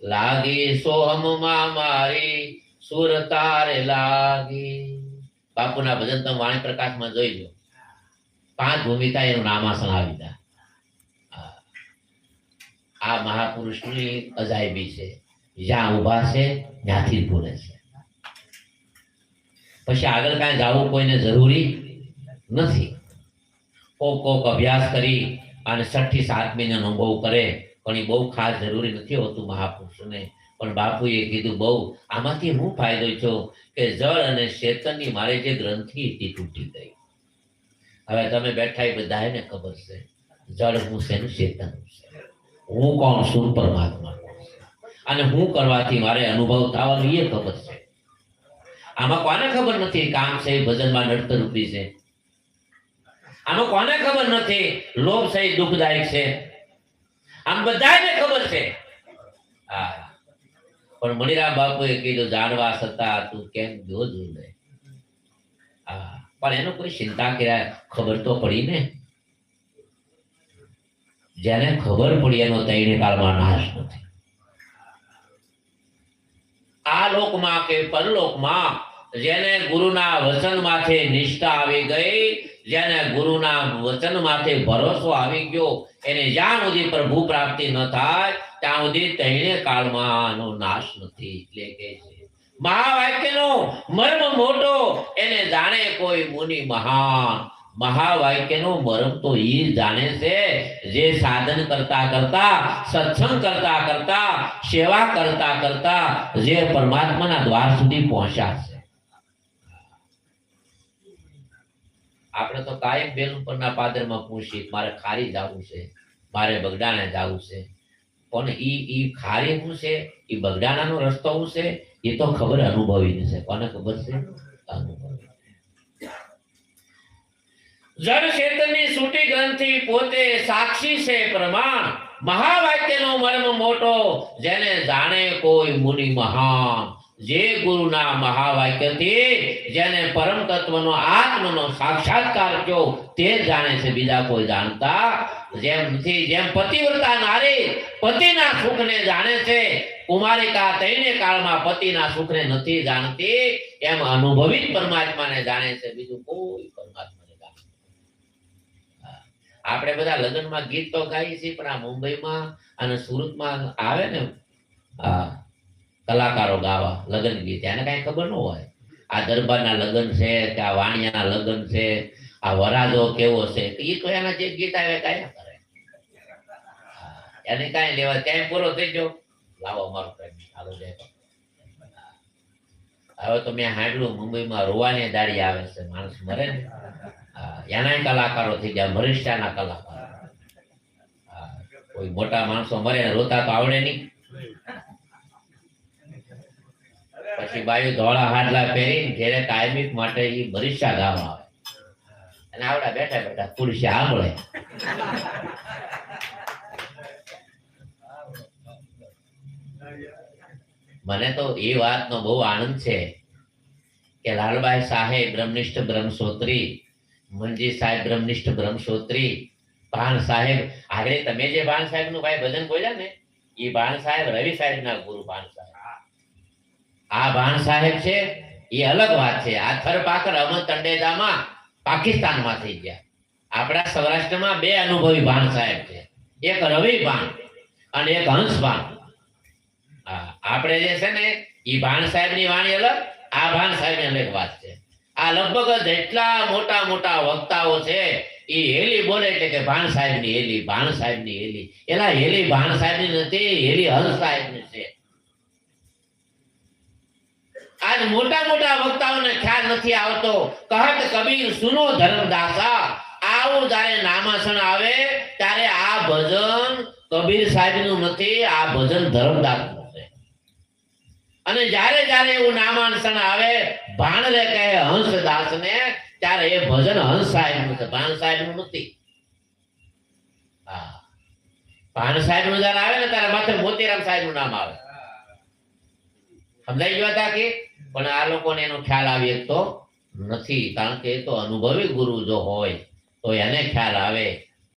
લાગી સોહમમાં મારી સુર તારે લાગી. બાપુના ભજન તમે વાણી પ્રકાશમાં જોઈ લો, 5 ભૂમિકા એનું નામાસણ આવી જાય. આ મહાપુરુષની અજાયબી છે, જ્યાં ઉભા છે ત્યાંથી બોલે છે. પછી આગળ કાંઈ જવું કોઈને જરૂરી નથી. કોક અભ્યાસ કરી અને 6ઠી 7મી નો અનુભવ કરે, પણ એ બહુ ખાસ જરૂરી નથી હોતું મહાપુરુષને. પણ બાપુએ કીધું બહુ આમાંથી હું ફાયદો છો કે જળ અને ચેતનની મારે જે ગ્રંથિ હતી તૂટી ગઈ. હવે તમે બેઠા એ બધા એને ખબર છે જળ હું છે ને ચેતન છે. હું કોણ છું? પરમાત્મા. અને હું કરવાથી મારે અનુભવ થવાનો એ ખબર છે. આમાં કોને ખબર નથી કામ છે ભજનમાં નડતરૂપી છે? આમાં કોને ખબર નથી લોભ છે દુઃખદાયક છે? આમ બધાને ખબર છે. હા, પણ મણિરામ બાપુએ કીધું જાણવા છતાં તું કેમ જોજું લે. હા, પણ એનો કોઈ ચિંતા કર્યા ખબર તો પડી ને. જેને ખબર પડી એનો તૈણે કાળમાં નાશ નથી. આ લોકમાં કે પરલોકમાં જેને ગુરુના વચન માથે નિષ્ઠા આવી ગઈ, જેને ગુરુના વચન માથે ભરોસો આવી ગયો, એને જ્યાં સુધી પ્રભુ પ્રાપ્તિ ન થાય ત્યાં સુધી તૈણે કાળમાં આનો નાશ નથી. એટલે કે છે મહાવાક્યનો મર્મ મોટો એને જાણે કોઈ મુનિ મહાન. મહાવાક્યનો મર્મ તો એ જાણે છે જે સાધન કરતા કરતા, સત્સંગ કરતા કરતા, સેવા કરતા કરતા જે પરમાત્માના દ્વાર સુધી પહોંચ્યા છે. આપણે તો કાયમ બેલ ઉપરના પાદરમાં પૂછીએ મારે ખારી જવું છે, મારે બગડાને જવું છે, પણ ઈ ખારી શું છે, ઈ બગડાણાનો રસ્તો શું છે એ તો ખબર અનુભવી છે. કોને ખબર છે? અનુભવી. જળ ચેતનની સૂટી ગ્રંથિ પોતે સાક્ષી છે પ્રમાણ. મહાવાક્યનો મર્મ મોટો જેને જાણે કોઈ મુનિ મહાન. જે ગુરુના મહાવાક્યથી જેને પરમ તત્વનો આત્મનો સાક્ષાત્કાર થયો તે જાણે છે, બીજા કોઈ જાણતા જેમ નથી. જેમ પતિવ્રતા નારી પતિના સુખને જાણે છે, કુમારિકા તૈણે કાળમાં પતિના સુખને નથી જાણતી, એમ અનુભવી પરમાત્માને જાણે છે, બીજું કોઈ પરમાત્મા. આપણે બધા લગ્નમાં ગીત તો ગાઈએ છીએ, પણ આ મુંબઈમાં અને સુરતમાં આવે ને કલાકારો ગાવા લગ્ન ગીત, એને કઈ ખબર ન હોય આ દરબારના લગ્ન છે કે આ વાણિયાના લગ્ન છે, આ વરાજો કેવો છે, એ તો એના જે ગીત આવે ગાયા કરે. એને કઈ લેવા ત્યાં પૂરો થઈ ગયો, લાવો મારું કઈ ચાલુ જાય. હવે તો મેં સાંભળ્યું મુંબઈમાં રોવાની દાડી આવે છે, માણસ મરે ને એના કલાકારો થઈ ગયા, ભરિષ્ઠાના કલાકારો. કોઈ મોટા માણસો મરે રોતા તો આવડે નહીં. પછી બાયુ ધોળા હાડલા પહેરી ઘેરે કાયમિક માટે એ ભરિષ્ઠા ગાવા આવે, અને આવડા બેઠા બેઠા પુરુષ સાંભળે. મને તો એ વાતનો બહુ આનંદ છે કે લાલબાઈ સાહેબ બ્રહ્મનિષ્ઠ બ્રહ્મસોત્રી, મનજી સાહેબ બ્રહ્મનિષ્ઠ બ્રહ્મસોત્રી, ભાણ સાહેબ આગળ તમે જે ભાણ સાહેબ નું ભાઈ ભજન બોલ્યા ને, એ ભાણ સાહેબ રવિ સાહેબ ના ગુરુ ભાણ સાહેબ. આ ભાણ સાહેબ છે એ અલગ વાત છે. આ થરપાકર અમદ તંડેજામાં પાકિસ્તાનમાં થઈ ગયા. આપણા સૌરાષ્ટ્રમાં 2 અનુભવી ભાણ સાહેબ છે, એક રવિ ભાણ અને એક હંસ ભાણ. આપણે જે છે ને એ ભાણ સાહેબ ની વાણી અલગ, આ ભાણ સાહેબ ની અલગ વાત છે. આ લગભગ જેટલા મોટા મોટા વક્તાઓ છે એ હેલી બોલે એટલે કે ભાણ સાહેબ ની હેલી, ભાણ સાહેબ ની હેલી. એલા હેલી ભાણ સાહેબ ની નથી, હેલી હંસ સાહેબ ની છે. આજ મોટા મોટા વક્તાઓને ખ્યાલ નથી આવતો. કહત કબીર સુનો ધર્મદાસા, આવું જ્યારે નામાસણ આવે ત્યારે આ ભજન કબીર સાહેબ નું નથી, આ ભજન ધર્મદાસ નું છે. અને જ્યારે જ્યારે એવું નામાસણ આવે ભાણરે કહે હંસદાસ ને, ત્યારે એ ભજન હંસ સાહેબ નું છે, ભાણ સાહેબ નું નથી. હા, ભાણ સાહેબ નું જયારે આવે ને ત્યારે માથે મોતીરામ સાહેબ નું નામ આવે. સમજાઈ ગયો હતા કે? પણ આ લોકોને એનો ખ્યાલ આવી તો નથી, કારણ કે એ તો અનુભવી ગુરુ જો હોય તો એને ખ્યાલ આવે